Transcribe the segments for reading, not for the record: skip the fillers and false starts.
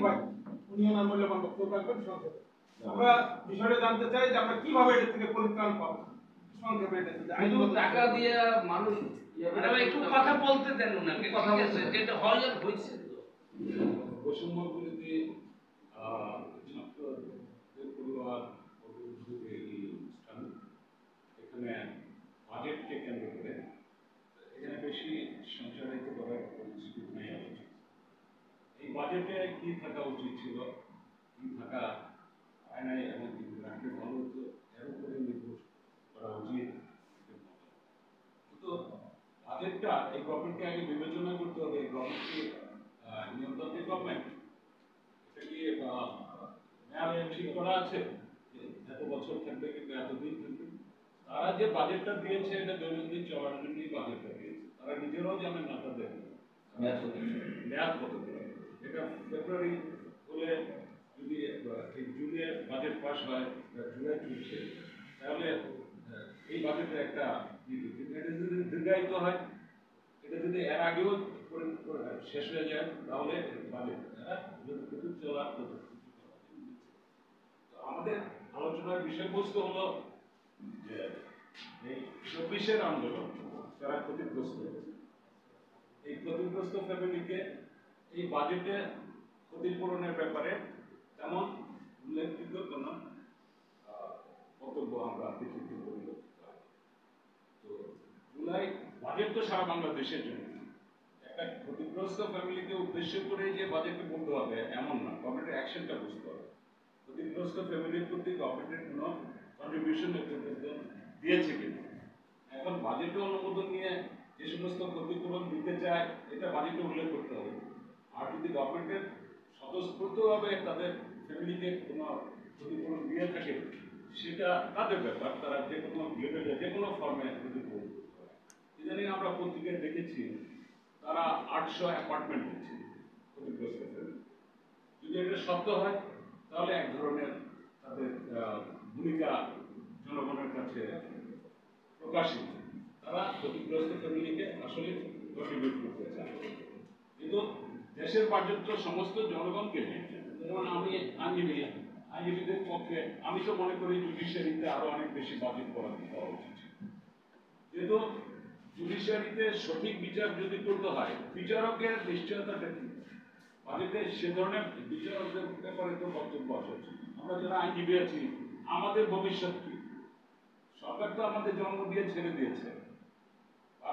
ভাই উনি ওনার মূল্যবান বক্তব্য রাখবেন সংক্ষেপে। আমরা বিষয়টা জানতে চাই যে আমরা কিভাবে এটা থেকে পরিত্রাণ পাবো সংক্ষেপে। এটা টাকা দিয়ে মানুষ একটু কথা বলতে দেন ওনাকে, কথা বলছে যেটা হয় আর হয়েছে। বৈষম্য বিরোধী ছাত্রদের পরিবার এই অনুষ্ঠান এখানে বাজেটকে কেন্দ্র করে এখানে বেশি সঞ্চালিত করার সুযোগ নেই। এই বাজেটে কি থাকা উচিত ছিল, কি থাকা হয় নাই এবং রাখলে ভালো হতো, এর উপরে নির্ভর করা উচিত। কিন্তু বাজেটটা এই গভর্নমেন্টকে আগে বিবেচনা করতে হবে। এই গভর্নমেন্টকে নিয়ন্ত্রণের গভর্নমেন্ট এটা কি মেয়াদ ঠিক করা আছে, এত বছর থাকবে কিন্তু এতদিন থাকবে। তারা যে বাজেটটা দিয়েছে এটা দৈনন্দিন চলার জন্যই বাজেটটা দিয়েছে। তারা নিজেরাও জানেন না তাদের মেয়াদ কত করে। এটা ফেব্রুয়ারি হলে যদি এই জুনে বাজেট পাস হয়, জুলাই চলছে, তাহলে এই বাজেটে একটা এটা যদি দীর্ঘায়িত হয়, এটা যদি এর আগেও শেষ হয়ে যায়, তাহলে বাজেট চলা। আমাদের আলোচনার বিষয়বস্তু হলো যে এই 24-এর আন্দোলন যারা ক্ষতিগ্রস্ত হয়েছে, এই ক্ষতিগ্রস্ত ফ্যামিলিকে এই বাজেটে ক্ষতিপূরণের ব্যাপারে তেমন উল্লেখযোগ্য কোন বক্তব্য আমরা দেখিতে করি। তো জুলাই বাজেট তো সারা বাংলাদেশের জন্য, একটা ক্ষতিগ্রস্ত ফ্যামিলিকে উদ্দেশ্য করে যে বাজেটকে বলতে হবে এমন না, গভর্নমেন্টের অ্যাকশনটা বুঝতে হবে। ক্ষতিগ্রস্ত ফ্যামিলির প্রতি গভর্নমেন্টের কোনো কন্ট্রিবিউশন দিয়েছে কিনা। এখন বাজেটে অনুমোদন নিয়ে যে সমস্ত ক্ষতিপূরণ দিতে চায় এটা বাজেটে উল্লেখ করতে হবে। আর যদি গভর্নমেন্টের স্বতঃস্ফূর্তভাবে তাদের ফ্যামিলিকে কোনো ক্ষতিপূরণ দিয়ে থাকে, সেটা তাদের ব্যাপার, তারা যে কোনো লেভেলে যে কোনো ফর্মে ক্ষতিপূরণ করতে পারে। ইদানিং আমরা পত্রিকায় দেখেছি তারা 800 অ্যাপার্টমেন্ট দিচ্ছে ক্ষতিগ্রস্ত ফ্যামিলি। যদি এটা সত্য হয় তাহলে এক ধরনের তাদের ভূমিকা জনগণের কাছে প্রকাশিত। তারা ক্ষতিগ্রস্ত ফ্যামিলিকে আসলে কন্ট্রিবিউট করতে চায়, কিন্তু দেশের বাজেট তো সমস্ত জনগণকে নিয়ে। যেমন আমি আইনজীবীদের পক্ষে আমি তো মনে করি জুডিশিয়ারিতে আরো অনেক বেশি বাজেট করা উচিত। যেহেতু জুডিশিয়ারিতে সঠিক বিচার যদি করতে হয়, বিচারকের নিশ্চয়তাটা কি, বাজেটে সে ধরনের বিচারকদের ব্যাপারে তো বক্তব্য আসা উচিত। আমরা যারা আইনজীবী আছি আমাদের ভবিষ্যৎ কি? সরকার তো আমাদের জন্ম দিয়ে ছেড়ে দিয়েছে,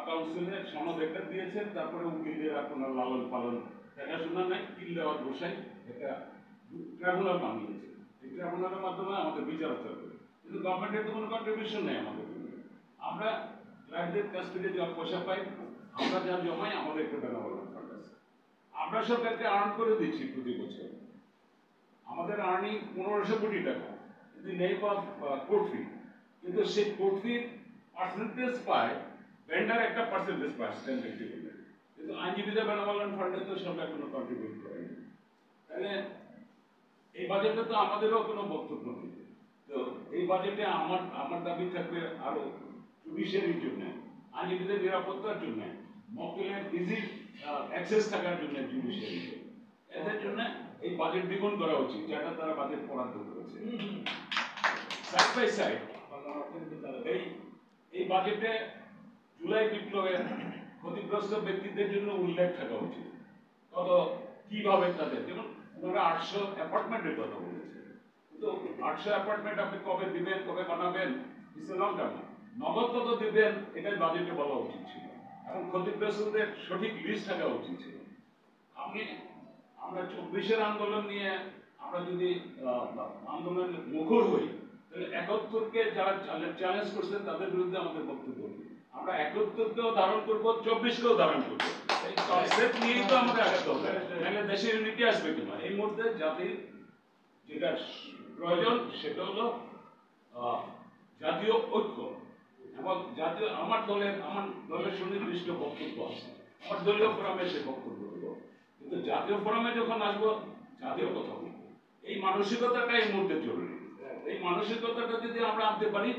কাউন্সিলের সনদ একটা দিয়েছেন, তারপরে উকিলদের আপনার লালন পালন দেখাশোনা নাই, কিল দেওয়ার বসাই একটা ট্রাইব্যুনাল বানিয়েছে। এই ট্রাইব্যুনালের মাধ্যমে আমাদের বিচার চলবে, কিন্তু গভর্নমেন্টের তো কোনো কন্ট্রিবিউশন নেই আমাদের। আমরা ক্লায়েন্টদের কাছ থেকে যা পয়সা পাই, আমরা যা জমাই, আমাদের একটা বেনাবরণ ফান্ড আছে। আমরা সরকারকে আর্ন করে দিচ্ছি প্রতি বছর, আমাদের আর্নিং 1500 কোটি টাকা, কিন্তু নেই কোর্ট ফি। কিন্তু সেই কোর্ট ফির পার্সেন্টেজ পায় ভেন্ডার, একটা পার্সেন্টেজ পায় স্ট্যাম্প ডিউটি, কিন্তু আইনজীবীদের বেনাবরণ ফান্ডে তো সরকার কোনো কন্ট্রিবিউট করেনি। তাহলে এই বাজেটে তো আমাদেরও কোনো বক্তব্য নেই। তো এই বাজেটে আমার দাবি থাকবে আরো জুডিশিয়ারির জন্য, আইনজীবীদের নিরাপত্তার জন্য, মক্কেলের ইজি অ্যাক্সেস থাকার জন্য জুডিশিয়ারিতে, এদের জন্য এই বাজেট দ্বিগুণ করা উচিত, যেটা তারা বাজেট বরাদ্দ করেছে। সাইড বাই সাইড এই বাজেটে জুলাই বিপ্লবের ক্ষতিগ্রস্ত ব্যক্তিদের জন্য উল্লেখ থাকা উচিত, কত কিভাবে তাদের, যেমন ওনারা 800 অ্যাপার্টমেন্টের কথা বলেছে, কিন্তু 800 অ্যাপার্টমেন্ট আপনি কবে দিবেন, কবে বানাবেন, ইটস এ লং টার্ম। নগদ কত দিবেন এটাই বাজেটে বলা উচিত ছিল, এবং ক্ষতিগ্রস্তদের সঠিক লিস্ট থাকা উচিত ছিল। আমরা 24-এর আন্দোলন নিয়ে আমরা যদি আন্দোলনের মুখর হই, তাহলে 71-কে যারা চ্যালেঞ্জ করছেন তাদের বিরুদ্ধে আমাদের বক্তব্য। আমরা 71-কেও ধারণ করবো, 24-কেও ধারণ করবো, এই কনসেপ্ট নিয়েই তো আমাদের আগাতে হবে, নাহলে দেশের ইউনিটি আসবে কিনা। এই মুহূর্তে জাতির যেটা প্রয়োজন সেটা হলো জাতীয় ঐক্য এবং জাতীয়। আমার দলের সুনির্দিষ্ট বক্তব্য আছে, আমার দলীয় ফোরামে সে বক্তব্য দেবো, কিন্তু জাতীয় ফোরামে যখন আসবো জাতীয় কথা বলবো। এই মানসিকতাটা এই মুহূর্তে জরুরি। এই মানসিকতাটা যদি আমরা আনতে পারি,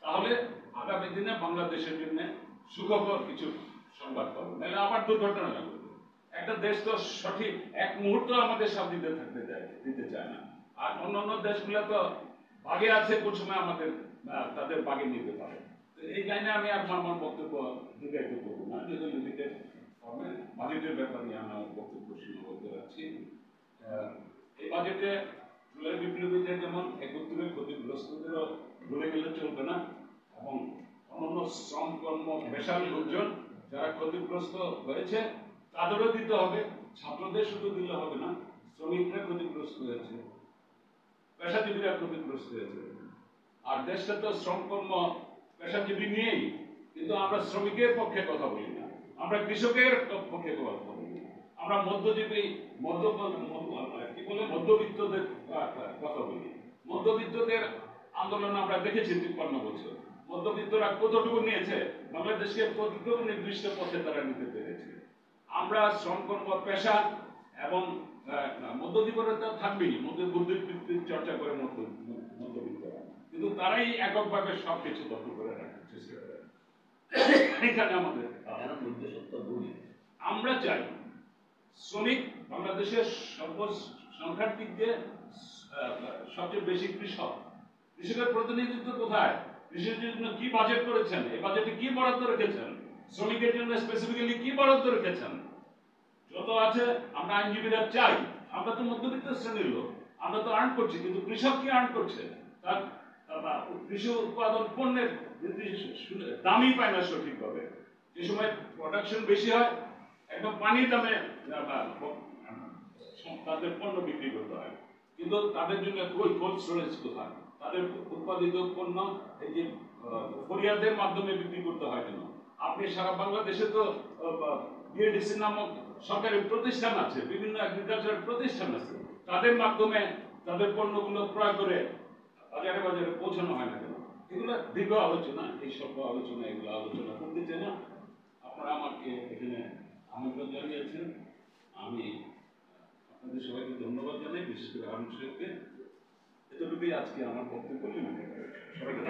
তাহলে আগামী দিনে বাংলাদেশের জন্য সুখবর কিছু সংবাদ পাবো, নাহলে আবার দুর্ঘটনা লাগবে। একটা দেশ তো সঠিক এক মুহূর্ত আমাদের শান্তিতে দিতে চায় না। আর অন্যান্য দেশগুলো তো বাগে আছে, কোন সময় আমাদের তাদের বাগে নিতে পারে। তো এই লাইনে আমি আর আমার বক্তব্য দীর্ঘায়িত করবো না, যেহেতু লিমিটেড ফর্মে বাজেটের ব্যাপারে আমি আমার বক্তব্য সীমাবদ্ধ রাখছি। এই বাজেটে জুলাই বিপ্লবীদের যেমন একত্রে ক্ষতিগ্রস্তদেরও ভুলে গেলে চলবে না, এবং অন্যান্য শ্রম কর্ম পেশার লোকজন যারা ক্ষতিগ্রস্ত হয়েছে তাদেরও দিতে হবে। ছাত্রদের শুধু দিলে হবে না, শ্রমিকরা ক্ষতিগ্রস্ত হয়েছে, পেশাজীবীরা ক্ষতিগ্রস্ত হয়েছে। আর দেশটা তো শ্রম কর্ম পেশাজীবী নিয়েই, কিন্তু আমরা শ্রমিকের পক্ষে কথা বলি না, আমরা কৃষকের পক্ষে কথা বলি না, আমরা মধ্যজীবী মধ্যবিত্তদের কথা বলি। মধ্যবিত্তদের আন্দোলন আমরা দেখেছি 53 বছর। মধ্যবিত্তরা কতটুকু নিয়েছে, বাংলাদেশকে কতটুকু নির্দিষ্ট পথে তারা নিতে পেরেছে। আমরা শ্রম কর্ম পেশা এবং মধ্যবিত্তরা থাকবেই, বুদ্ধিবৃত্তির চর্চা করে মধ্যবিত্তরা, কিন্তু তারাই এককভাবে সবকিছু দখল করে রাখার চেষ্টা করে। এখানে আমাদের আমরা চাই শ্রমিক বাংলাদেশের সংখ্যার দিক দিয়ে সবচেয়ে বেশি কৃষক। কৃষকের প্রতিনিধিত্ব কোথায়? কৃষকের জন্য কি বাজেট করেছেন? এই বাজেটে কি বরাদ্দ রেখেছেন? শ্রমিকের জন্য স্পেসিফিক্যালি কি বরাদ্দ রেখেছেন? যত আছে আমরা আইনজীবীরা চাই, আমরা তো মধ্যবিত্ত শ্রেণীর লোক, আমরা তো আর্ন করছি, কিন্তু কৃষক কি আর্ন করছে? তার কৃষি উৎপাদন পণ্যের দামই পায় না সঠিকভাবে। যে সময় প্রোডাকশন বেশি হয়, একদম পানির দামে তাদের পণ্য বিক্রি করতে হয়, কিন্তু তাদের জন্য কোল্ড স্টোরেজ কোথায়? তাদের উৎপাদিত পণ্য এই যে ফরিয়াদের মাধ্যমে বিক্রি করতে হয় কেন? আপনি সারা বাংলাদেশে তো বিএডিসি নামক সরকারি প্রতিষ্ঠান আছে, বিভিন্ন এগ্রিকালচার প্রতিষ্ঠান আছে, তাদের মাধ্যমে তাদের পণ্যগুলো ক্রয় করে বাজারে বাজারে পৌঁছানো হয় না কেন? এগুলো দীর্ঘ আলোচনা, এই সব আলোচনা এগুলো আলোচনা করতে চাই না। আপনারা আমাকে এখানে আমন্ত্রণ জানিয়েছেন, আমি আপনাদের সবাইকে ধন্যবাদ জানাই, বিশেষ করে আরুন সাহেবকে। এতটুকুই আজকে আমার বক্তব্য। সবাইকে